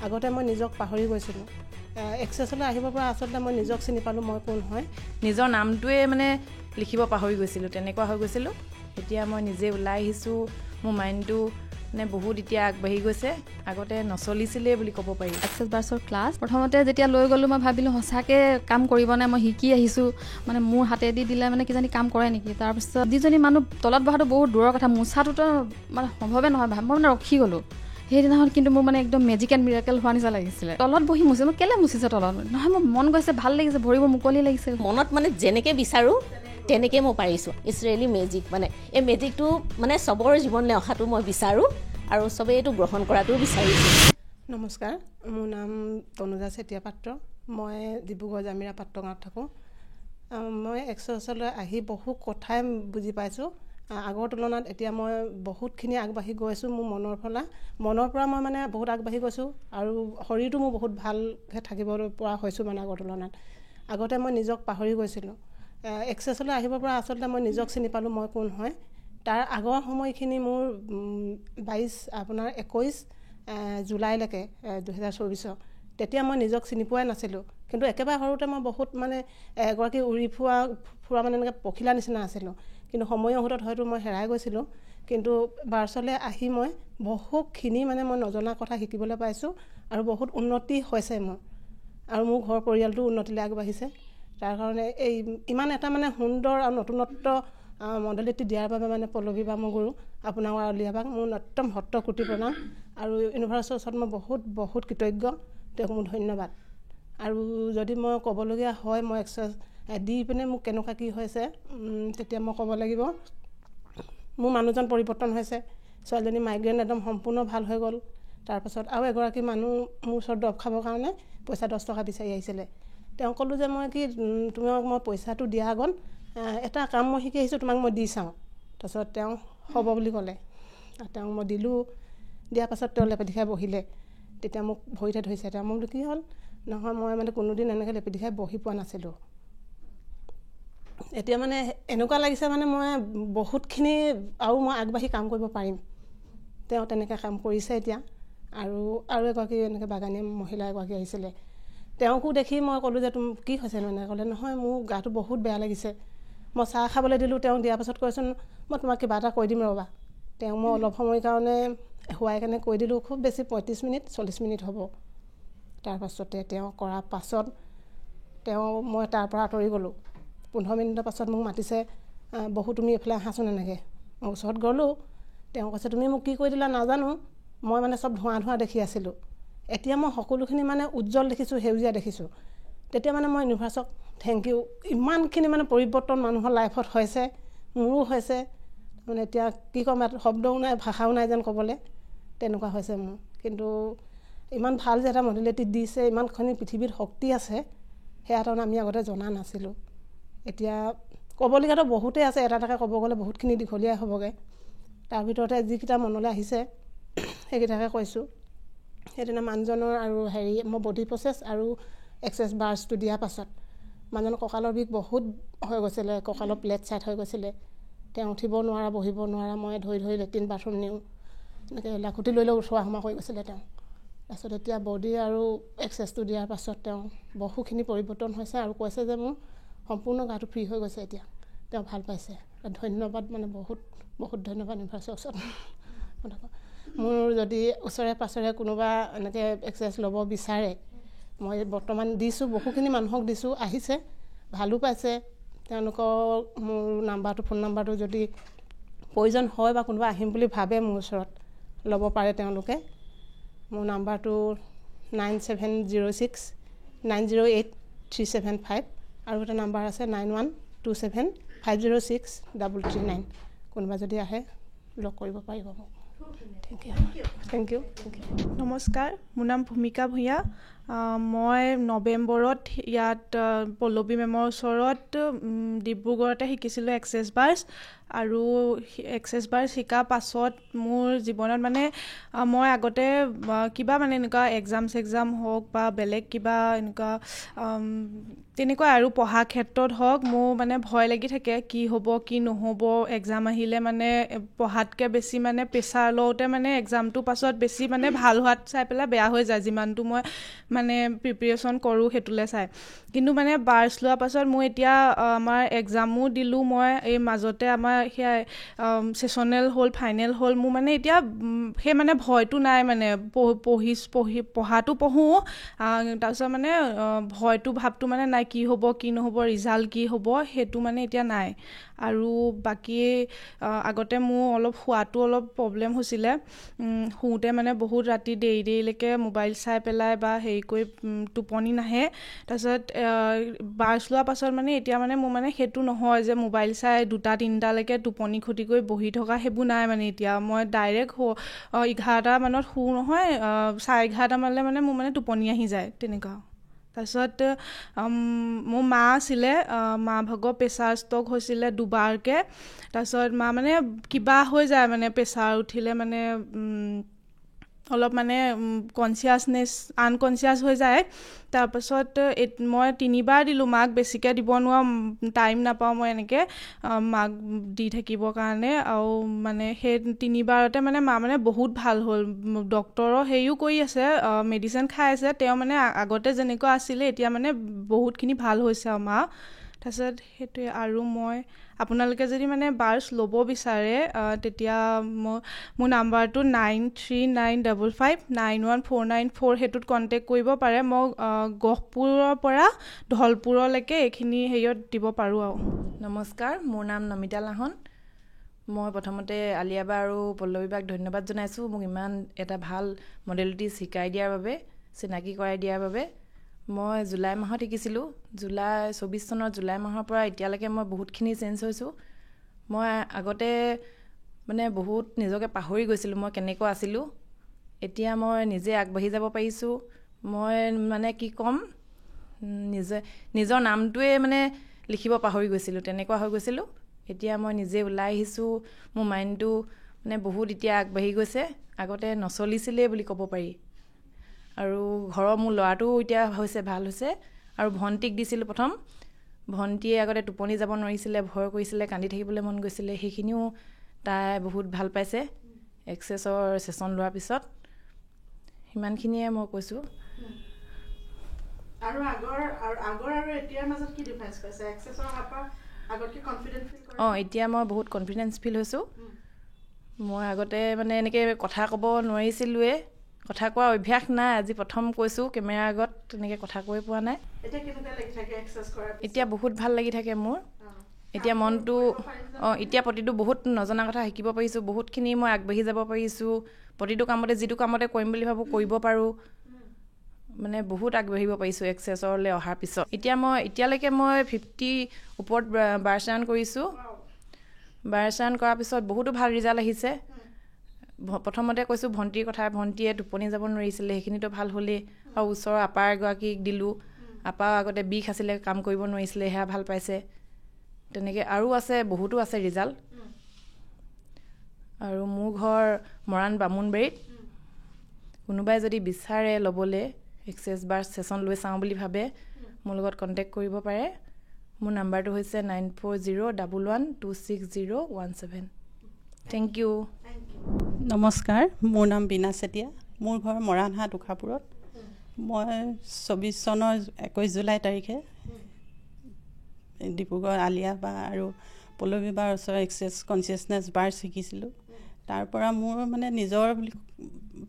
আগতে মই নিজক পাহৰি গৈছিলোঁ। এক্সেছলৈ আহিবৰ পৰা আচলতে মই নিজক চিনি পালোঁ মই কোন হয়। নিজৰ নামটোৱে মানে লিখিব পাহৰি গৈছিলোঁ, তেনেকুৱা হৈ গৈছিলোঁ। এতিয়া মই নিজে ওলাই আহিছোঁ, মোৰ মাইণ্ডটো মানে বহুত এতিয়া আগবাঢ়ি গৈছে, আগতে নচলিছিলেই বুলি ক'ব পাৰি। এক্সেছ বাৰ্ছৰ ক্লাছ প্ৰথমতে যেতিয়া লৈ গ'লোঁ মই ভাবিলোঁ সঁচাকৈ কাম কৰিব নাই, মই শিকি আহিছোঁ, মানে মোৰ হাতেদি দিলে মানে কিজানি কাম কৰে নেকি। তাৰপিছত যিজনী মানুহ তলত বহাটো বহুত দূৰৰ কথা, মোচাটোতো মানে সম্ভৱে নহয়, মই মানে ৰখি গ'লোঁ। সেইদিনাখন কিন্তু মোৰ মানে একদম মেজিক এণ্ড মিৰাকেল হোৱা নিচিনা লাগিছিলে। তলত বহি মুচিছে, মই কেলৈ মুচিছে তলত নহয়, মোৰ মন গৈছে, ভাল লাগিছে, ভৰিবোৰ মুকলি লাগিছে। মনত মানে যেনেকৈ বিচাৰোঁ তেনেকৈ মই পাৰিছোঁ। It's really magic. মানে এই মেজিকটো মানে চবৰ জীৱনলৈ অহাটো মই বিচাৰোঁ আৰু চবেই এইটো গ্ৰহণ কৰাটোও বিচাৰিছোঁ। নমস্কাৰ, মোৰ নাম তনুজা চেতিয়া পাত্ৰ। মই ডিব্ৰুগড় জামিৰা পাত্ৰ গাঁৱত থাকোঁ। মই এক্সেছলৈ আহি বহু কথাই বুজি পাইছোঁ। আগৰ তুলনাত এতিয়া মই বহুতখিনি আগবাঢ়ি গৈছোঁ। মোৰ মনৰ পৰা মই মানে বহুত আগবাঢ়ি গৈছোঁ আৰু শৰীৰটো মোৰ বহুত ভালকৈ থাকিব পৰা হৈছোঁ মানে আগৰ তুলনাত। আগতে মই নিজক পাহৰি গৈছিলোঁ। এক্সেছলৈ আহিবৰ পৰা আচলতে মই নিজক চিনি পালোঁ মই কোন হয়। তাৰ আগৰ সময়খিনি মোৰ 21 জুলাইলৈকে 2024 তেতিয়া মই নিজক চিনি পোৱাই নাছিলোঁ। কিন্তু একেবাৰে সৰুতে মই বহুত মানে এগৰাকী উৰি ফুৰা মানে এনেকৈ পখিলা নিচিনা আছিলোঁ। কিন্তু সময়ৰ সোঁতত হয়তো মই হেৰাই গৈছিলোঁ। কিন্তু বাৰ্ছলৈ আহি মই বহুতখিনি মানে মই নজনা কথা শিকিবলৈ পাইছোঁ আৰু বহুত উন্নতি হৈছে মোৰ, আৰু মোৰ ঘৰ পৰিয়ালটো উন্নতিলৈ আগবাঢ়িছে। তাৰ কাৰণে এই ইমান এটা মানে সুন্দৰ আৰু নতুনত্ব মডেলিটি দিয়াৰ বাবে মানে পল্লৱী বা মোৰ গুৰু আপোনাক আউলিয়াবাক মোৰ একদম সত্ৰ কোটি প্ৰণাম। আৰু ইউনিভাৰ্ছৰ ওচৰত মই বহুত কৃতজ্ঞ, তেওঁক মোৰ ধন্যবাদ। আৰু যদি মই ক'বলগীয়া হয় মই এক্সেছ দি পিনে মোক কেনেকুৱা কি হৈছে, তেতিয়া মই ক'ব লাগিব মোৰ মানুহজন পৰিৱৰ্তন হৈছে। ছোৱালীজনী মাইগ্ৰেইন একদম সম্পূৰ্ণ ভাল হৈ গ'ল। তাৰপাছত আৰু এগৰাকী মানুহ মোৰ ওচৰত দৰৱ খাবৰ কাৰণে পইচা 10 টকা বিচাৰি আহিছিলে। তেওঁ ক'লোঁ যে মই তোমাক মই পইচাটো দিয়া আগত এটা কাম মই শিকি আহিছোঁ, তোমাক মই দি চাওঁ। তাৰপিছত তেওঁ হ'ব বুলি ক'লে। তেওঁক মই দিলোঁ। দিয়াৰ পাছত তেওঁ লেপেটি খাই বহিলে। তেতিয়া মোক ভৰিতে ধৰিছে। তেওঁ মোক কি হ'ল, নহয় মই মানে কোনোদিন এনেকৈ লেপেটি খাই বহি পোৱা নাছিলোঁ। এতিয়া মানে এনেকুৱা লাগিছে মানে মই বহুতখিনি আৰু মই আগবাঢ়ি কাম কৰিব পাৰিম। তেওঁ তেনেকৈ কাম কৰিছে এতিয়া। আৰু এগৰাকী এনেকৈ বাগানী মহিলা এগৰাকী আহিছিলে। তেওঁকো দেখি মই ক'লোঁ যে কি হৈছেনো, এনেকৈ ক'লে নহয় মোৰ গাটো বহুত বেয়া লাগিছে। মই চাহ খাবলৈ দিলোঁ, তেওঁ দিয়াৰ পাছত কৈছোন মই তোমাক কিবা এটা কৈ দিম ৰ'বা। তেওঁ মই অলপ সময়ৰ কাৰণে শুৱাই কেনে কৈ দিলোঁ, খুব বেছি 35 মিনিট 40 মিনিট হ'ব। তাৰপাছতে তেওঁ কৰাৰ পাছত মই তাৰ পৰা আঁতৰি গ'লোঁ। 15 মিনিটৰ পাছত মোক মাতিছে, বহু তুমি এইফালে আহাচোন এনেকৈ। মই ওচৰত গ'লোঁ। তেওঁ কৈছে তুমি মোক কি কৰি দিলা নাজানো, মই মানে চব ধোঁৱা দেখি আছিলোঁ। এতিয়া মই সকলোখিনি মানে উজ্জ্বল দেখিছোঁ, সেউজীয়া দেখিছোঁ। তেতিয়া মানে মই ইউনিভাৰ্ছক থেংক ইউ। ইমানখিনি মানে পৰিৱৰ্তন মানুহৰ লাইফত হৈছে, মোৰো হৈছে। মানে এতিয়া কি ক'ম, শব্দও নাই, ভাষাও নাই যেন ক'বলৈ, তেনেকুৱা হৈছে মোৰ। কিন্তু ইমান ভাল যে এটা মডেলিটি দিছে, ইমানখিনি পৃথিৱীত শক্তি আছে, সেয়া তাৰমানে আমি আগতে জনা নাছিলোঁ। এতিয়া ক'বলগীয়াতো বহুতেই আছে, এটা এটাকৈ ক'ব গ'লে বহুতখিনি দীঘলীয়াই হ'বগৈ। তাৰ ভিতৰতে যিকেইটা মনলৈ আহিছে সেইকেইটাকে কৈছোঁ। সেইদিনা মানুহজনৰ আৰু মই বডি প্ৰচেছ আৰু এক্সেছ বাৰ্ছটো দিয়াৰ পাছত মানুহজনৰ কঁকালৰ বিষ বহুত হৈ গৈছিলে, কঁকালৰ প্লেট ছাইড হৈ গৈছিলে। তেওঁ উঠিব নোৱাৰা, বহিব নোৱাৰা, মই ধৰি লেট্ৰিন বাথৰুম নিওঁ, এনেকৈ লাখুটি লৈ উঠোৱা সোমোৱা কৰি গৈছিলে তেওঁ। তাৰপিছত এতিয়া বডি আৰু এক্সেছটো দিয়াৰ পাছত তেওঁ বহুখিনি পৰিৱৰ্তন হৈছে আৰু কৈছে যে মোৰ সম্পূৰ্ণ গাটো ফ্ৰী হৈ গৈছে এতিয়া, তেওঁ ভাল পাইছে। ধন্যবাদ, মানে বহুত ধন্যবাদ ইউনিভাৰ্ছৰ ওচৰত। মোৰ যদি ওচৰে পাঁজৰে কোনোবা এনেকৈ এক্সেছ ল'ব বিচাৰে, মই বৰ্তমান দিছোঁ, বহুখিনি মানুহক দিছোঁ, আহিছে, ভালো পাইছে। তেওঁলোকক মোৰ ফোন নাম্বাৰটো যদি প্ৰয়োজন হয় বা কোনোবা আহিম বুলি ভাবে মোৰ ওচৰত, ল'ব পাৰে তেওঁলোকে। মোৰ নাম্বাৰটো 9706908375 আৰু এটা নাম্বাৰ আছে 9127506339। কোনোবা যদি আহে লগ কৰিব পাৰিব মোক। Thank you. নমস্কাৰ, মোৰ নাম ভূমিকা ভূঞা মই নৱেম্বৰত ইয়াত পল্লৱী মেমৰ ওচৰত ডিব্ৰুগড়তে শিকিছিলোঁ এক্সেছ বাৰ্ছ আৰু এক্সেছ বাৰ্ছ শিকাৰ পাছত মোৰ জীৱনত মানে মই আগতে কিবা মানে এনেকুৱা এক্সাম হওক বা বেলেগ কিবা এনেকুৱা তেনেকুৱা আৰু পঢ়া ক্ষেত্ৰত হওক মোৰ মানে ভয় লাগি থাকে কি হ'ব কি নহ'ব এক্সাম আহিলে মানে পঢ়াতকৈ বেছি মানে প্ৰেছাৰ লওঁতে মানে এক্সামটোৰ পাছত বেছি মানে ভাল হোৱাত চাই পেলাই বেয়া হৈ যায় যিমানটো মই মানে প্ৰিপেৰেশ্যন কৰোঁ সেইটোলৈ চাই কিন্তু মানে বাৰ্ছ লোৱাৰ পাছত মই এতিয়া আমাৰ এক্সামো দিলোঁ মই এই মাজতে আমাৰ সেয়া ছেছনেল হ'ল ফাইনেল হ'ল মোৰ মানে এতিয়া সেই মানে ভয়টো নাই মানে পঢ়াটো পঢ়োঁ তাৰপিছত মানে ভয়টো ভাৱটো মানে নাই কি হ'ব কি নহ'ব ৰিজাল্ট কি হ'ব সেইটো মানে এতিয়া নাই আৰু বাকী আগতে মোৰ অলপ শোৱাটো অলপ প্ৰব্লেম হৈছিলে শুওঁতে মানে বহুত ৰাতি দেৰিলৈকে মোবাইল চাই পেলাই বা হেৰি কৰি টোপনি নাহে তাৰপিছত বাৰ্ছ লোৱাৰ পাছত মানে এতিয়া মানে মোৰ মানে সেইটো নহয় যে মোবাইল চাই 2-3টালৈকে টোপনি ক্ষতি কৰি বহি থকা সেইবোৰ নাই মানে এতিয়া মই ডাইৰেক্ট 11টা মানত শুওঁ নহয় 11:30 মানলৈ মানে মোৰ মানে টোপনি আহি যায় তেনেকুৱা তাৰপিছত মোৰ মা আছিলে মা ভাগৰ প্ৰেছাৰ ষ্ট্ৰক হৈছিলে 2বাৰকৈ তাৰপিছত মা মানে কিবা হৈ যায় মানে প্ৰেছাৰ উঠিলে মানে অলপ মানে আনকনচিয়াছ হৈ যায় তাৰপাছত মই 3বাৰ দিলোঁ মাক বেছিকৈ দিব নোৱাৰোঁ টাইম নাপাওঁ মই এনেকৈ মাক দি থাকিবৰ কাৰণে আৰু মানে সেই 3বাৰতে মানে মা মানে বহুত ভাল হ'ল ডক্তৰৰ হেৰিও কৰি আছে মেডিচিন খাই আছে তেওঁ মানে আগতে যেনেকুৱা আছিলে এতিয়া মানে বহুতখিনি ভাল হৈছে আৰু মা তাৰপিছত সেইটোৱে আৰু মই আপোনালোকে যদি মানে বাৰ্ছ ল'ব বিচাৰে তেতিয়া মোৰ নাম্বাৰটো 9395591494 সেইটোত কণ্টেক্ট কৰিব পাৰে মই গহপুৰৰ পৰা ধলপুৰলৈকে এইখিনি হেৰিয়ত দিব পাৰোঁ আৰু নমস্কাৰ মোৰ নাম নমিতা লাহন মই প্ৰথমতে আলিয়া বা আৰু পল্লৱী বাক ধন্যবাদ জনাইছোঁ মোক ইমান এটা ভাল মডেলিটি শিকাই দিয়াৰ বাবে চিনাকি কৰাই দিয়াৰ বাবে মই জুলাই মাহত শিকিছিলোঁ 24 চনৰ জুলাই মাহৰ পৰা এতিয়ালৈকে মই বহুতখিনি চেঞ্জ হৈছোঁ মই আগতে মানে বহুত নিজকে পাহৰি গৈছিলোঁ মই কেনেকুৱা আছিলোঁ এতিয়া মই নিজে আগবাঢ়ি যাব পাৰিছোঁ মই মানে কি ক'ম নিজৰ নামটোৱে মানে লিখিব পাহৰি গৈছিলোঁ তেনেকুৱা হৈ গৈছিলোঁ এতিয়া মই নিজে ওলাই আহিছোঁ মোৰ মাইণ্ডটো মানে বহুত এতিয়া আগবাঢ়ি গৈছে আগতে নচলিছিলেই বুলি ক'ব পাৰি আৰু ঘৰৰ মোৰ ল'ৰাটোও এতিয়া ভাল হৈছে আৰু ভণ্টিক দিছিলোঁ প্ৰথম ভণ্টিয়ে আগতে টোপনি যাব নোৱাৰিছিলে ভয় কৰিছিলে কান্দি থাকিবলৈ মন গৈছিলে সেইখিনিও তাই বহুত ভাল পাইছে এক্সেছৰ ছেছন লোৱাৰ পিছত সিমানখিনিয়ে মই কৈছোঁ আৰু আগৰ আৰু এতিয়াৰ মাজত কি ডিফাৰেন্স পাইছে এক্সেছৰ হাপা আগতকৈ কনফিডেন্ট ফিল কৰে এতিয়া মই বহুত কনফিডেন্স ফিল হৈছোঁ মই আগতে মানে এনেকৈ কথা ক'ব নোৱাৰিছিলোঁৱে কথা কোৱা অভ্যাস নাই আজি প্ৰথম কৈছোঁ কেমেৰাৰ আগত তেনেকৈ কথা কৈ পোৱা নাই এতিয়া কেনেকুৱা লাগি থাকে এক্সেছ কৰাৰ এতিয়া বহুত ভাল লাগি থাকে মোৰ এতিয়া মনটো এতিয়া প্ৰতিটো বহুত নজনা কথা শিকিব পাৰিছোঁ বহুতখিনি মই আগবাঢ়ি যাব পাৰিছোঁ প্ৰতিটো কামতে যিটো কামতে কৰিম বুলি ভাবোঁ কৰিব পাৰোঁ মানে বহুত আগবাঢ়িব পাৰিছোঁ এক্সেছৰলৈ অহাৰ পিছত এতিয়ালৈকে মই 50 ওপৰত বাৰ্ছ ৰান কৰিছোঁ বাৰ্ছ ৰান কৰাৰ পিছত বহুতো ভাল ৰিজাল্ট আহিছে প্ৰথমতে কৈছোঁ ভণ্টিৰ কথা ভণ্টিয়ে টোপনি যাব নোৱাৰিছিলে সেইখিনিতো ভাল হ'লেই আৰু ওচৰৰ আপাৰ এগৰাকীক দিলোঁ আপাও আগতে বিষ আছিলে কাম কৰিব নোৱাৰিছিলে সেয়া ভাল পাইছে তেনেকৈ আৰু আছে বহুতো আছে ৰিজাল্ট আৰু মোৰ ঘৰ মৰাণ বামুণবাৰীত কোনোবাই যদি বিচাৰে ল'বলৈ এক্সেছ বাৰ্ছ ছেছন লৈ চাওঁ বুলি ভাবে মোৰ লগত কণ্টেক্ট কৰিব পাৰে মোৰ নাম্বাৰটো হৈছে 9401126017 থেংক ইউ নমস্কাৰ মোৰ নাম বীণা চেতিয়া মোৰ ঘৰ মৰাণহাট উখাপুৰত মই 24 চনৰ 21 জুলাই তাৰিখে ডিব্ৰুগড় আলিয়া বা আৰু পল্লৱী বাৰ ওচৰৰ এক্সেছ কনচিয়াছনেছ বাৰ্ছ শিকিছিলোঁ তাৰ পৰা মোৰ মানে নিজৰ বুলি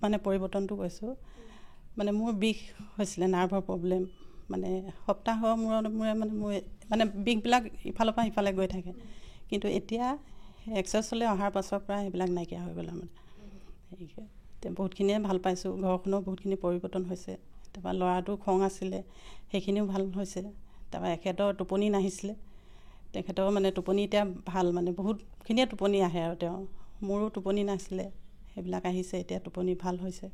মানে পৰিৱৰ্তনটো কৈছোঁ মানে মোৰ বিষ হৈছিলে নাৰ্ভৰ প্ৰব্লেম মানে সপ্তাহৰ মূৰে মানে মোৰ বিষবিলাক ইফালৰ পৰা সিফালে গৈ থাকে কিন্তু এতিয়া এক্সেছলৈ অহাৰ পাছৰ পৰা সেইবিলাক নাইকিয়া হৈ গ'ল মানে এতিয়া বহুতখিনিয়ে ভাল পাইছোঁ ঘৰখনো বহুতখিনি পৰিৱৰ্তন হৈছে তাৰপৰা ল'ৰাটো খং আছিলে সেইখিনিও ভাল হৈছে তাৰপৰা এখেতৰ টোপনি নাহিছিলে তেখেতৰ মানে টোপনি এতিয়া ভাল মানে বহুতখিনিয়ে টোপনি আহে আৰু মোৰো টোপনি নাছিলে সেইবিলাক আহিছে এতিয়া টোপনি ভাল হৈছে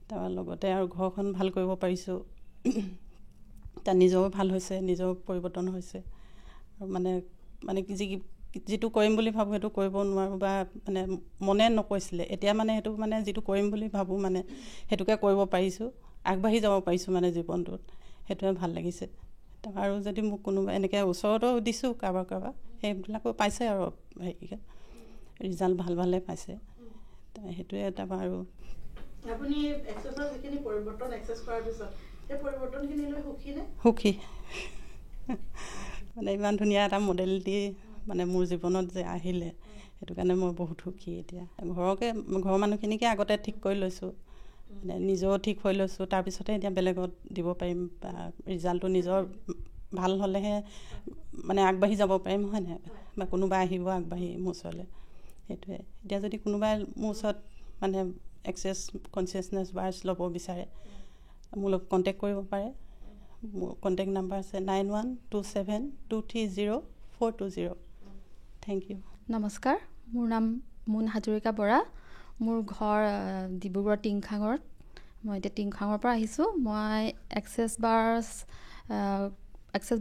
তাৰ লগতে আৰু ঘৰখন ভাল কৰিব পাৰিছোঁ। তাৰ নিজৰো ভাল হৈছে, নিজৰ পৰিৱৰ্তন হৈছে। আৰু মানে যিটো কৰিম বুলি ভাবোঁ সেইটো কৰিব নোৱাৰোঁ বা মানে মনে নকৈছিলে, এতিয়া মানে সেইটো মানে যিটো কৰিম বুলি ভাবোঁ মানে সেইটোকে কৰিব পাৰিছোঁ, আগবাঢ়ি যাব পাৰিছোঁ মানে জীৱনটোত, সেইটোৱে ভাল লাগিছে। আৰু যদি মোক কোনোবা এনেকৈ ওচৰতো দিছোঁ কাৰোবাৰ সেইবিলাকো পাইছে আৰু হেৰিকে ৰিজাল্ট ভালে পাইছে। সেইটোৱে তাৰপৰা আৰু আপুনি এক্সাৰচাইজ যিখিনি পৰিৱৰ্তন এক্সাৰচাইজ কৰাৰ পিছত সেই পৰিৱৰ্তনখিনি লৈ সুখী নে? সুখী। মানে ইমান ধুনীয়া এটা মডেল দি মানে মোৰ জীৱনত যে আহিলে সেইটো কাৰণে মই বহুত সুখী। এতিয়া ঘৰৰ মানুহখিনিকে আগতে ঠিক কৰি লৈছোঁ, মানে নিজেও ঠিক হৈ লৈছোঁ, তাৰপিছতে এতিয়া বেলেগত দিব পাৰিম বা ৰিজাল্টটো নিজৰ ভাল হ'লেহে মানে আগবাঢ়ি যাব পাৰিম, হয় নাই? বা কোনোবা আহিব আগবাঢ়ি মোৰ ওচৰলৈ, সেইটোৱে। এতিয়া যদি কোনোবাই মোৰ ওচৰত মানে এক্সেছ কনচিয়াছনেছ বাৰ্ছ ল'ব বিচাৰে মোৰ লগত কণ্টেক্ট কৰিব পাৰে। মোৰ কণ্টেক্ট নাম্বাৰ আছে 9127230420। Thank you. নমস্কাৰ, মোৰ নাম মুন হাজৰিকা বৰা। মোৰ ঘৰ ডিব্ৰুগড় টিংখাঙত। মই এতিয়া টিংখাঙৰ পৰা আহিছোঁ। মই এক্সেছ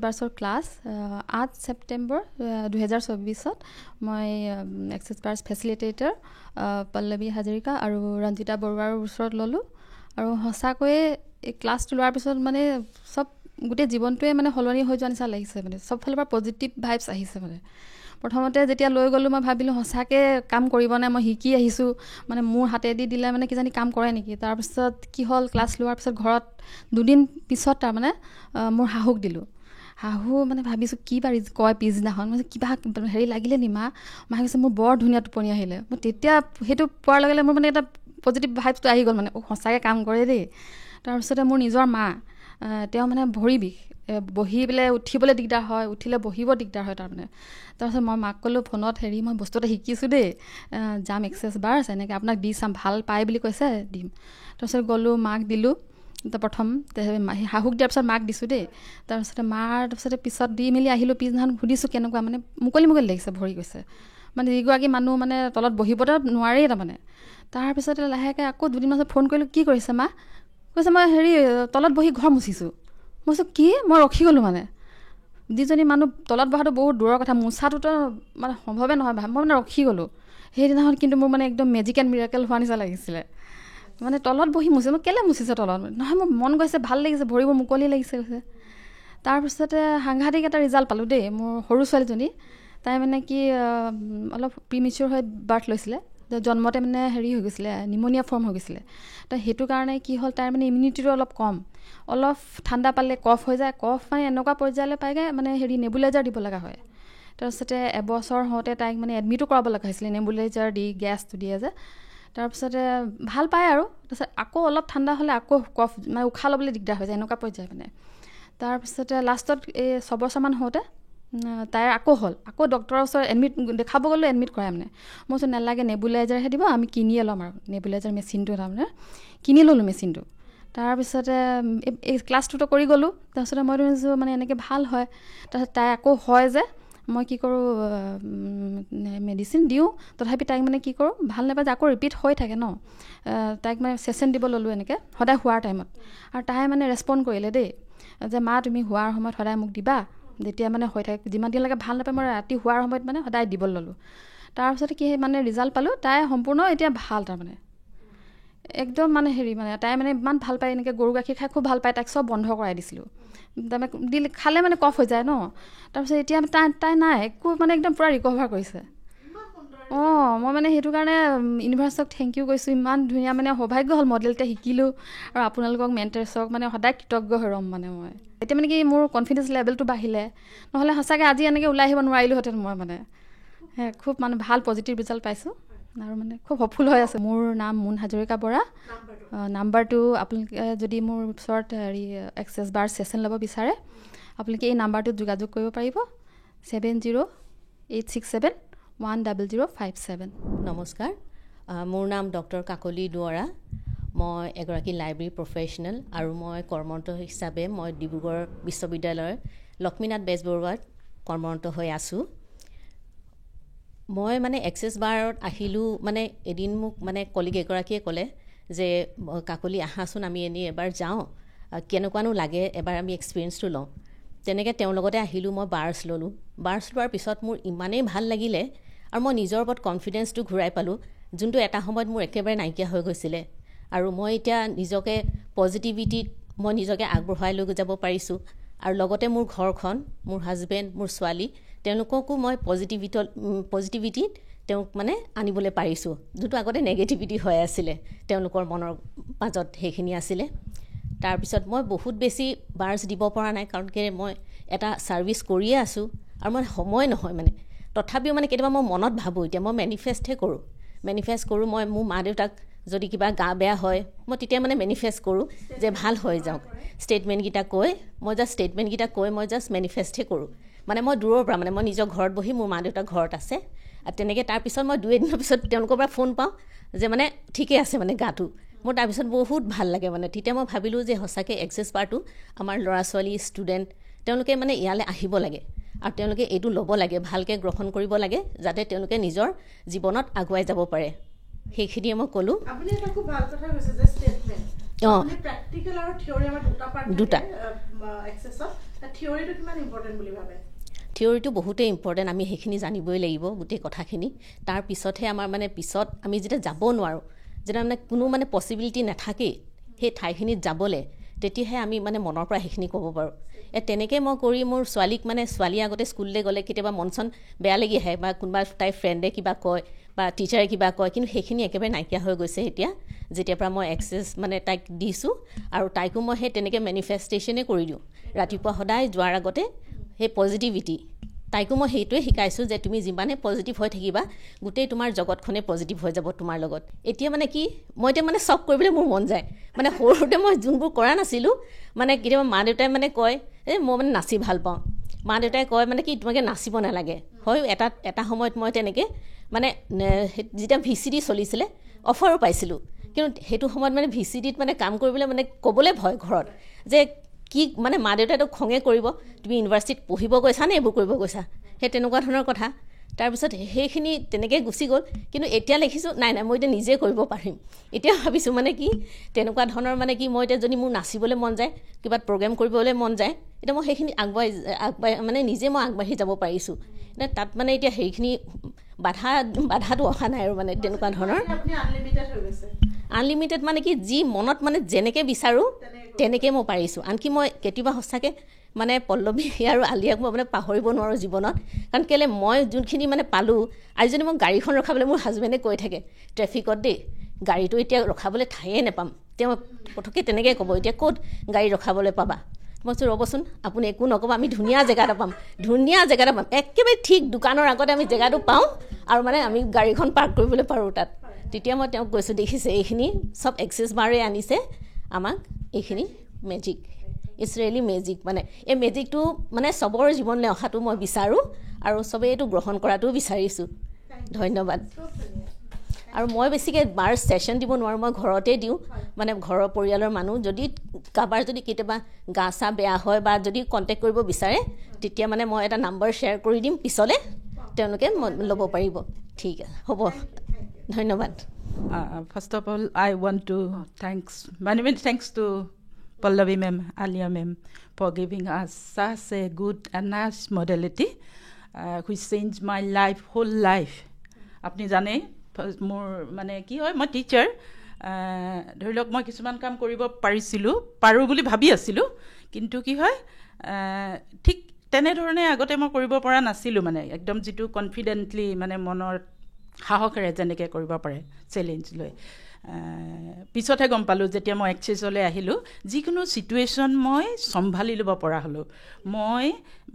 বাৰ্ছৰ ক্লাছ 8 ছেপ্টেম্বৰ 2024 মই এক্সেছ বাৰ্ছ ফেচিলিটেটৰ পল্লৱী হাজৰিকা আৰু ৰঞ্জিতা বৰুৱাৰ ওচৰত ল'লোঁ। আৰু সঁচাকৈয়ে এই ক্লাছটো লোৱাৰ পিছত মানে গোটেই জীৱনটোৱে মানে সলনি হৈ যোৱা নিচিনা লাগিছে। মানে চব ফালৰ পৰা পজিটিভ ভাইবছ আহিছে। মানে প্ৰথমতে যেতিয়া লৈ গ'লোঁ মই ভাবিলোঁ সঁচাকৈ কাম কৰিবনে, মই শিকি আহিছোঁ, মানে মোৰ হাতেদি দিলে মানে কিজানি কাম কৰে নেকি। তাৰপিছত কি হ'ল, ক্লাছ লোৱাৰ পিছত ঘৰত 2 দিন পিছত তাৰমানে মোৰ শাহুক দিলোঁ। শাহু মানে ভাবিছোঁ কি বাৰী কয় পিছদিনাখন, মই কিবা হেৰি লাগিলে নি মায়ে কৈছে মোৰ বৰ ধুনীয়া টোপনি আহিলে। মই তেতিয়া সেইটো পোৱাৰ লগে লগে মোৰ মানে এটা পজিটিভ ভাইবছটো আহি গ'ল, মানে সঁচাকৈ কাম কৰে দেই। তাৰপিছতে মোৰ নিজৰ মা, তেওঁ মানে ভৰি বিষ, বহি পেলাই উঠিবলৈ দিগদাৰ হয়, উঠিলে বহিব দিগদাৰ হয় তাৰমানে। তাৰপিছত মই মাক ক'লোঁ ফোনত, মই বস্তু এটা শিকিছোঁ দেই, যাম এক্সেছ বাৰ্ছ, এনেকৈ আপোনাক দি চাম, ভাল পায় বুলি কৈছে দিম। তাৰপিছত গ'লোঁ, মাক দিলোঁ প্ৰথম, শাহুক দিয়াৰ পিছত মাক দিছোঁ দেই। তাৰপিছতে পিছত দি মেলি আহিলোঁ। পিছদিনাখন সুধিছোঁ কেনেকুৱা, মানে মুকলি লাগিছে, ভৰি গৈছে। মানে যিগৰাকী মানুহ মানে তলত বহিবতো নোৱাৰেই তাৰমানে। তাৰপিছতে লাহেকৈ আকৌ 2 দিন পাছত ফোন কৰিলোঁ, কি কৰিছে মা? কৈছে মই তলত বহি ঘৰ মুচিছোঁ। মই কৈছোঁ কি? মই ৰখি গ'লোঁ। মানে যিজনী মানুহ তলত বহাটো বহুত দূৰৰ কথা, মোচাটোতো মানে সম্ভৱে নহয়, মই মানে ৰখি গ'লোঁ। সেইদিনাখন কিন্তু মোৰ মানে একদম মেজিক এণ্ড মিৰাকেল হোৱা নিচিনা লাগিছিলে। মানে তলত বহি মুচিছে, মই কেলৈ মুচিছে তলত? নহয়, মোৰ মন গৈছে, ভাল লাগিছে, ভৰিবোৰ মুকলি লাগিছে কৈছে। তাৰপিছতে সাংঘাতিক এটা ৰিজাল্ট পালোঁ দেই। মোৰ সৰু ছোৱালীজনী, তাই মানে কি অলপ প্ৰিমিচিয়ৰ হৈ বাৰ্থ লৈছিলে, জন্মতে মানে হেৰি হৈ গৈছিলে, নিমনিয়া ফৰ্ম হৈ গৈছিলে। তো সেইটো কাৰণে কি হ'ল, তাইৰ মানে ইমিউনিটিটো অলপ কম, অলপ ঠাণ্ডা পালে কফ হৈ যায়, কফ মানে এনেকুৱা পৰ্যায়লৈ পায়গৈ মানে নেবুলাইজাৰ দিব লগা হয়। তাৰপিছতে এবছৰ হওঁতে তাইক মানে এডমিটো কৰাব লগা হৈছিলে, নেবুলাইজাৰ দি গেছটো দিয়ে যে। তাৰপিছতে ভাল পায় আৰু তাৰপিছত আকৌ অলপ ঠাণ্ডা হ'লে আকৌ কফ, মানে উশাহ ল'বলৈ দিগদাৰ হৈ যায়, এনেকুৱা পৰ্যায় মানে। তাৰপিছতে লাষ্টত এই 6 বছৰমান হওঁতে তাইৰ আকৌ হ'ল, আকৌ ডক্টৰৰ ওচৰত দেখাব গ'লোঁ, এডমিট কৰাই মানে। মই কৈছোঁ নালাগে, নেবুলাইজাৰহে দিব, আমি কিনিয়ে ল'ম আৰু নেবুলাইজাৰ মেচিনটো তাৰমানে কিনি ল'লোঁ মেচিনটো। তাৰপিছতে এই ক্লাছটোতো কৰি গ'লোঁ। তাৰপিছতে মই ভাবিছোঁ মানে এনেকৈ ভাল হয়। তাৰপিছত তাই আকৌ হয় যে, মই কি কৰোঁ, মেডিচিন দিওঁ, তথাপি তাইক মানে কি কৰোঁ, ভাল নাপায় যে আকৌ ৰিপিট হৈ থাকে ন, তাইক মানে চেচন দিব ল'লোঁ এনেকৈ সদায় শোৱাৰ টাইমত। আৰু তাই মানে ৰেচপণ্ড কৰিলে দেই, যে মা তুমি শোৱাৰ সময়ত সদায় মোক দিবা, যেতিয়া মানে হৈ থাকে, যিমান দিনলৈকে ভাল নাপায় মই ৰাতি শোৱাৰ সময়ত মানে সদায় দিব ল'লোঁ। তাৰপিছতে কি মানে ৰিজাল্ট পালোঁ, তাই সম্পূৰ্ণ এতিয়া ভাল তাৰমানে একদম মানে মানে তাই মানে ইমান ভাল পায়, এনেকৈ গৰু গাখীৰ খাই খুব ভাল পায়, তাইক চব বন্ধ কৰাই দিছিলোঁ। তাৰমানে দিলে খালে মানে কফ হৈ যায় ন। তাৰপিছত এতিয়া তাই নাই একো, মানে একদম পূৰা ৰিকভাৰ কৰিছে। মই মানে সেইটো কাৰণে ইউনিভাৰ্চক থেংক ইউ কৈছোঁ, ইমান ধুনীয়া মানে সৌভাগ্য হ'ল মডেল এটা শিকিলোঁ। আৰু আপোনালোকক মেণ্টাৰ্ছক মানে সদায় কৃতজ্ঞ হৈ ৰ'ম মানে মই। এতিয়া মানে কি মোৰ কনফিডেঞ্চ লেভেলটো বাঢ়িলে, নহ'লে সঁচাকৈ আজি এনেকৈ ওলাই আহিব নোৱাৰিলোহেঁতেন মই। মানে খুব মানে ভাল পজিটিভ ৰিজাল্ট পাইছোঁ আৰু মানে খুব সফল হৈ আছে। মোৰ নাম মুন হাজৰিকা বৰা। নাম্বাৰটো আপোনালোকে যদি মোৰ ওচৰত এক্সেছ বাৰ ছেশ্যন ল'ব বিচাৰে, আপোনালোকে এই নাম্বাৰটোত যোগাযোগ কৰিব পাৰিব, 7086710057। নমস্কাৰ, মোৰ নাম ডক্টৰ কাকলি দুৱৰা। মই এগৰাকী লাইব্ৰেৰী প্ৰফেশ্যনেল আৰু মই কৰ্মৰত হিচাপে মই ডিব্ৰুগড় বিশ্ববিদ্যালয়ৰ লক্ষ্মীনাথ বেজবৰুৱাত কৰ্মৰত হৈ আছোঁ। মই মানে এক্সেছ বাৰত আহিলোঁ, মানে এদিন মোক মানে কলিগ এগৰাকীয়ে ক'লে যে কাকলি আহাচোন আমি এনেই এবাৰ যাওঁ, কেনেকুৱানো লাগে এবাৰ আমি এক্সপিৰিয়েঞ্চটো লওঁ। তেনেকৈ তেওঁৰ লগতে আহিলোঁ। মই বাৰ্ছ ল'লোঁ। বাৰ্ছ লোৱাৰ পিছত মোৰ ইমানেই ভাল লাগিলে আৰু মই নিজৰ ওপৰত কনফিডেঞ্চটো ঘূৰাই পালোঁ, যোনটো এটা সময়ত মোৰ একেবাৰে নাইকিয়া হৈ গৈছিলে। আৰু মই এতিয়া নিজকে পজিটিভিটিত মই নিজকে আগবঢ়াই লৈ যাব পাৰিছোঁ। আৰু লগতে মোৰ ঘৰখন, মোৰ হাজবেণ্ড, মোৰ ছোৱালী, তেওঁলোককো মই পজিটিভিটিত তেওঁক মানে আনিবলৈ পাৰিছোঁ, যোনটো আগতে নেগেটিভিটি হৈ আছিলে তেওঁলোকৰ মনৰ মাজত, সেইখিনি আছিলে। তাৰপিছত মই বহুত বেছি বাৰ্ছ দিব পৰা নাই, কাৰণ কি মই এটা ছাৰ্ভিচ কৰিয়ে আছোঁ আৰু মই সময় নহয় মানে। তথাপিও মানে কেতিয়াবা মই মনত ভাবোঁ, এতিয়া মই মেনিফেষ্টহে কৰোঁ। মই মোৰ মা দেউতাক যদি কিবা গা বেয়া হয়, মই তেতিয়া মানে মেনিফেষ্ট কৰোঁ যে ভাল হৈ যাওক। ষ্টেটমেণ্টকেইটা কৈ মই জাষ্ট মেনিফেষ্টহে কৰোঁ। মানে মই দূৰৰ পৰা, মানে মই নিজৰ ঘৰত বহি, মোৰ মা দেউতা ঘৰত আছে, আৰু তেনেকৈ তাৰপিছত মই 2-এদিনৰ পিছত তেওঁলোকৰ পৰা ফোন পাওঁ যে মানে ঠিকে আছে মানে গাটো। মোৰ তাৰপিছত বহুত ভাল লাগে মানে। তেতিয়া মই ভাবিলোঁ যে সঁচাকৈ এক্সেছ বাৰটো আমাৰ ল'ৰা ছোৱালী, ষ্টুডেণ্ট, তেওঁলোকে মানে ইয়ালৈ আহিব লাগে আৰু তেওঁলোকে এইটো ল'ব লাগে, ভালকৈ গ্ৰহণ কৰিব লাগে, যাতে তেওঁলোকে নিজৰ জীৱনত আগুৱাই যাব পাৰে। সেইখিনিয়ে মই ক'লোঁ। আপুনি এটা খুব ভাল কথা কৈছে যে ষ্টেটমেণ্ট। আপুনি প্ৰেক্টিকেল আৰু থিয়ৰী আমাৰ দুটা এক্সেছত, থিয়ৰীটো কিমান ইম্পৰ্টেণ্ট বুলি ভাবে? থিয়ৰীটো বহুতেই ইম্পৰ্টেণ্ট, আমি সেইখিনি জানিবই লাগিব গোটেই কথাখিনি। তাৰপিছতহে আমাৰ মানে পিছত আমি যেতিয়া যাব নোৱাৰোঁ, যেতিয়া মানে কোনো মানে পচিবিলিটি নাথাকেই সেই ঠাইখিনিত যাবলৈ, তেতিয়াহে আমি মানে মনৰ পৰা সেইখিনি ক'ব পাৰোঁ। তেনেকৈ মই কৰি মোৰ ছোৱালীক, মানে ছোৱালী আগতে স্কুললৈ গ'লে কেতিয়াবা মন চন বেয়া লাগি আহে, বা কোনোবা তাইৰ ফ্ৰেণ্ডে কিবা কয় বা টিচাৰে কিবা কয়, কিন্তু সেইখিনি একেবাৰে নাইকিয়া হৈ গৈছে এতিয়া, যেতিয়াৰ পৰা মই এক্সেছ মানে তাইক দিছোঁ। আৰু তাইকো মই সেই তেনেকৈ মেনিফেষ্টেশ্যনেই কৰি দিওঁ। ৰাতিপুৱা সদায় যোৱাৰ আগতে সেই পজিটিভিটি, তাইকো মই সেইটোৱে শিকাইছোঁ যে তুমি যিমানে পজিটিভ হৈ থাকিবা, গোটেই তোমাৰ জগতখনে পজিটিভ হৈ যাব তোমাৰ লগত। এতিয়া মানে কি, মই এতিয়া মানে চব কৰিবলৈ মোৰ মন যায়। মানে সৰুতে মই যোনবোৰ কৰা নাছিলোঁ, মানে কেতিয়াবা মা দেউতাই মানে কয় মই মানে নাচি ভাল পাওঁ। মা দেউতাই কয় মানে কি তোমাকে নাচিব নালাগে। হয়, এটা সময়ত মই তেনেকৈ মানে যেতিয়া VCD চলিছিলে অফাৰো পাইছিলোঁ, কিন্তু সেইটো সময়ত মানে VCDত মানে কাম কৰিবলৈ মানে ক'বলৈ ভয় ঘৰত, যে কি মানে মা দেউতাইতো খঙে কৰিব, তুমি ইউনিভাৰ্চিটিত পঢ়িব গৈছা নে এইবোৰ কৰিব গৈছা, সেই তেনেকুৱা ধৰণৰ কথা। তাৰপিছত সেইখিনি তেনেকৈ গুচি গ'ল। কিন্তু এতিয়া লিখিছোঁ নাই মই এতিয়া নিজে কৰিব পাৰিম। এতিয়া ভাবিছোঁ মানে কি তেনেকুৱা ধৰণৰ মানে কি, মই এতিয়া যদি মোৰ নাচিবলৈ মন যায়, কিবা প্ৰগ্ৰেম কৰিবলৈ মন যায়, এতিয়া মই সেইখিনি আগবাঢ়ি মানে নিজে মই আগবাঢ়ি যাব পাৰিছোঁ। তাত মানে এতিয়া সেইখিনি বাধাটো অহা নাই আৰু মানে তেনেকুৱা ধৰণৰ। আনলিমিটেড মানে কি, যি মনত মানে যেনেকৈ বিচাৰোঁ তেনেকৈ মই পাৰিছোঁ। আনকি মই কেতিয়াবা সঁচাকৈ মানে পল্লৱী আৰু আলিয়াক মই মানে পাহৰিব নোৱাৰোঁ জীৱনত। কাৰণ কেলৈ মই যোনখিনি মানে পালোঁ, আজি যদি মই গাড়ীখন ৰখাবলৈ, মোৰ হাজবেণ্ডে কৈ থাকে ট্ৰেফিকত দেই, গাড়ীটো এতিয়া ৰখাবলৈ ঠায়ে নাপাম, তেওঁ পটককৈ তেনেকৈ ক'ব, এতিয়া ক'ত গাড়ী ৰখাবলৈ পাবা? মই কৈছোঁ ৰ'বচোন, আপুনি একো নক'ব, আমি ধুনীয়া জেগা এটা পাম, একেবাৰে ঠিক দোকানৰ আগতে আমি জেগাটো পাওঁ, আৰু মানে আমি গাড়ীখন পাৰ্ক কৰিবলৈ পাৰোঁ তাত। তেতিয়া মই তেওঁক কৈছোঁ, দেখিছে এইখিনি চব এক্সেছ বাৰে আনিছে আমাক, এইখিনি মেজিক, ইটছ ৰিয়েলি মেজিক। মানে এই মেজিকটো মানে চবৰ জীৱনলৈ অহাটো মই বিচাৰোঁ, আৰু চবেই এইটো গ্ৰহণ কৰাটোও বিচাৰিছোঁ। ধন্যবাদ। আৰু মই বেছিকৈ বাৰ ছেশ্যন দিব নোৱাৰোঁ, মই ঘৰতে দিওঁ। মানে ঘৰৰ পৰিয়ালৰ মানুহ যদি কাৰোবাৰ যদি কেতিয়াবা গা চা বেয়া হয় বা যদি কণ্টেক্ট কৰিব বিচাৰে, তেতিয়া মানে মই এটা নাম্বাৰ শ্বেয়াৰ কৰি দিম, পিছলৈ তেওঁলোকে ল'ব পাৰিব। ঠিক আছে, হ'ব, ধন্যবাদ। First of all, I want to many thanks to Pallavi ma'am, Alia ma'am, for giving us such a good and nice modality which changed my whole life. আপুনি জানে মোৰ মানে কি হয়, মই টিচাৰ, ধৰি লওক মই কিছুমান কাম কৰিব পাৰোঁ বুলি ভাবি আছিলোঁ, কিন্তু কি হয় ঠিক তেনেধৰণে আগতে মই কৰিব পৰা নাছিলোঁ। মানে একদম যিটো কনফিডেণ্টলি মানে মনৰ সাহসেৰে যেনেকৈ কৰিব পাৰে চেলেঞ্জ লৈ, পিছতহে গম পালোঁ যেতিয়া মই এক্সেছলৈ আহিলোঁ, যিকোনো ছিটুৱেশ্যন মই চম্ভালি ল'ব পৰা হ'লোঁ। মই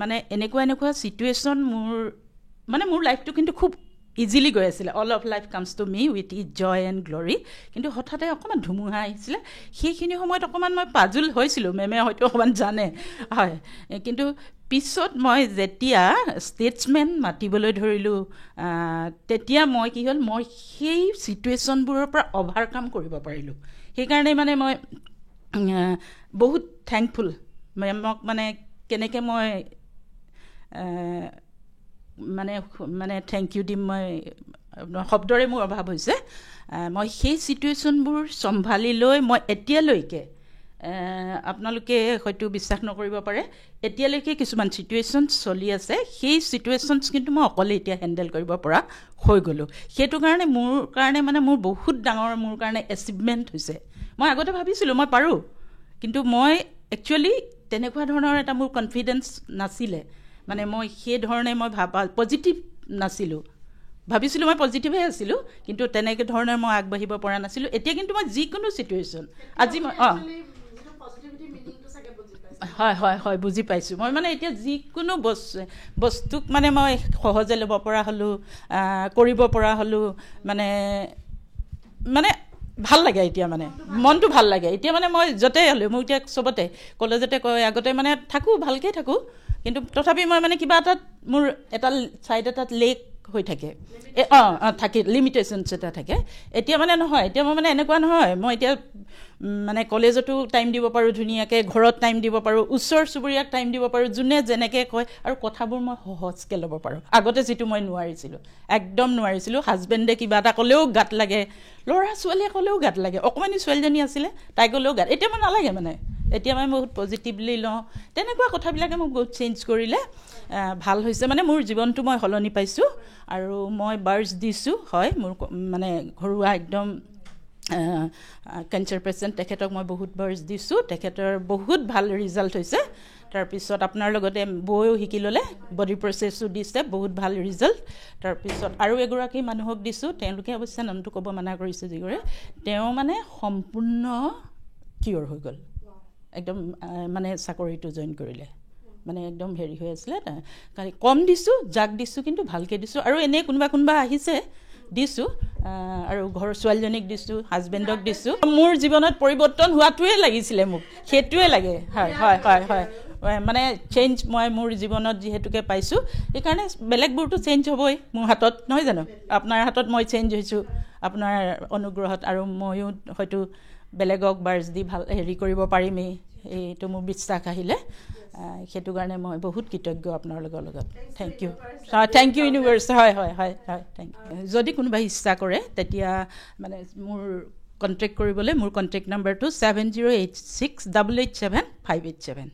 মানে এনেকুৱা ছিটুৱেশ্যন মোৰ লাইফটো কিন্তু খুব ইজিলি গৈ আছিলে। All of life comes to me with it joy and glory. কিন্তু হঠাতে অকণমান ধুমুহা আহিছিলে, সেইখিনি সময়ত অকণমান মই পাজুল হৈছিলোঁ, মেমে হয়তো অকণমান জানে, হয়। কিন্তু পিছত মই যেতিয়া ষ্টেটছমেন মাতিবলৈ ধৰিলোঁ, তেতিয়া মই কি হ'ল, মই সেই ছিটুৱেশ্যনবোৰৰ পৰা অভাৰকাম কৰিব পাৰিলোঁ। সেইকাৰণে মানে মই বহুত থেংকফুল মেমক। মানে কেনেকৈ মই মানে থেংক ইউ দিম, মই শব্দৰে মোৰ অভাৱ হৈছে। মই সেই চিটুৱেশ্যনবোৰ চম্ভালি লৈ মই এতিয়ালৈকে আপোনালোকে হয়তো বিশ্বাস নকৰিব পাৰে, এতিয়ালৈকে কিছুমান চিটুৱেশ্যনছ চলি আছে, সেই চিটুৱেশ্যনছ কিন্তু মই অকলে এতিয়া হেণ্ডেল কৰিব পৰা হৈ গ'লোঁ। সেইটো কাৰণে মোৰ কাৰণে মানে মোৰ বহুত ডাঙৰ মোৰ কাৰণে এচিভমেণ্ট হৈছে। মই আগতে ভাবিছিলোঁ মই পাৰোঁ, কিন্তু মই একচুৱেলি তেনেকুৱা ধৰণৰ এটা মোৰ কনফিডেঞ্চ নাছিলে, মানে মই সেই ধৰণে মই পজিটিভ নাছিলোঁ, ভাবিছিলোঁ মই পজিটিভে আছিলোঁ, কিন্তু তেনেকৈ ধৰণে মই আগবাঢ়িব পৰা নাছিলোঁ। এতিয়া কিন্তু মই যিকোনো চিটুৱেশ্যন আজি মই হয় হয় হয় বুজি পাইছোঁ। মই মানে এতিয়া যিকোনো বস্তুক মানে মই সহজে ল'ব পৰা হ'লোঁ, কৰিব পৰা হ'লোঁ, মানে ভাল লাগে এতিয়া, মানে মনটো ভাল লাগে এতিয়া। মানে মই য'তে হ'লেও মোৰ এতিয়া চবতে কলেজতে কয়, আগতে মানে থাকোঁ ভালকৈ থাকোঁ, কিন্তু তথাপি মই মানে কিবা এটাত মোৰ এটা ছাইড এটাত লেক হৈ থাকে, থাকে লিমিটেশ্যনছ এটা থাকে। এতিয়া মানে নহয়, এতিয়া মই মানে এনেকুৱা নহয়, মই এতিয়া মানে কলেজতো টাইম দিব পাৰোঁ ধুনীয়াকৈ, ঘৰত টাইম দিব পাৰোঁ, ওচৰ চুবুৰীয়াক টাইম দিব পাৰোঁ, যোনে যেনেকৈ কয়, আৰু কথাবোৰ মই সহজকৈ ল'ব পাৰোঁ। আগতে যিটো মই নোৱাৰিছিলোঁ, একদম নোৱাৰিছিলোঁ। হাজবেণ্ডে কিবা এটা ক'লেও গাত লাগে, ল'ৰা ছোৱালীয়ে ক'লেও গাত লাগে, অকণমানি ছোৱালীজনী আছিলে তাই ক'লেও গাত, এতিয়া মই নালাগে মানে, এতিয়া মই বহুত পজিটিভলি লওঁ। তেনেকুৱা কথাবিলাকে মোক বহুত চেঞ্জ কৰিলে, ভাল হৈছে। মানে মোৰ জীৱনটো মই সলনি পাইছোঁ। আৰু মই বাৰ্ডছ দিছোঁ, হয়, মোৰ মানে ঘৰুৱা একদম কেঞ্চাৰ পেচেণ্ট, তেখেতক মই বহুত বাৰ্ডছ দিছোঁ, তেখেতৰ বহুত ভাল ৰিজাল্ট হৈছে। তাৰপিছত আপোনাৰ লগতে বৈও শিকি ল'লে, বডি প্ৰচেছো দিছে, বহুত ভাল ৰিজাল্ট। তাৰপিছত আৰু এগৰাকী মানুহক দিছোঁ, তেওঁলোকে অৱশ্যে নামটো ক'ব মানা কৰিছে যিগৰে, তেওঁ মানে সম্পূৰ্ণ কিয়ৰ হৈ গ'ল, একদম মানে চাকৰিটো জইন কৰিলে, মানে একদম হেৰি হৈ আছিলে। কম দিছোঁ, যাক দিছোঁ কিন্তু ভালকৈ দিছোঁ। আৰু এনেই কোনোবা আহিছে দিছোঁ, আৰু ঘৰৰ ছোৱালীজনীক দিছোঁ, হাজবেণ্ডক দিছোঁ। মোৰ জীৱনত পৰিৱৰ্তন হোৱাটোৱে লাগিছিলে মোক, সেইটোৱে লাগে। হয় হয় হয় হয় মানে চেঞ্জ মই মোৰ জীৱনত যিহেতুকে পাইছোঁ, সেইকাৰণে বেলেগবোৰতো চেঞ্জ হ'বই মোৰ হাতত, নহয় জানো? আপোনাৰ হাতত মই চেঞ্জ হৈছোঁ আপোনাৰ অনুগ্ৰহত, আৰু ময়ো হয়তো বেলেগক বাৰ্জ দি ভাল হেৰি কৰিব পাৰিমেই, এইটো মোৰ বিশ্বাস আহিলে। সেইটো কাৰণে মই বহুত কৃতজ্ঞ আপোনাৰ লগত। Thank you, thank you universe. হয় হয় হয় হয় থেংক ইউ। যদি কোনোবাই ইচ্ছা কৰে তেতিয়া মানে মোৰ কণ্টেক্ট কৰিবলৈ, মোৰ কণ্টেক্ট নাম্বাৰটো 7086887587।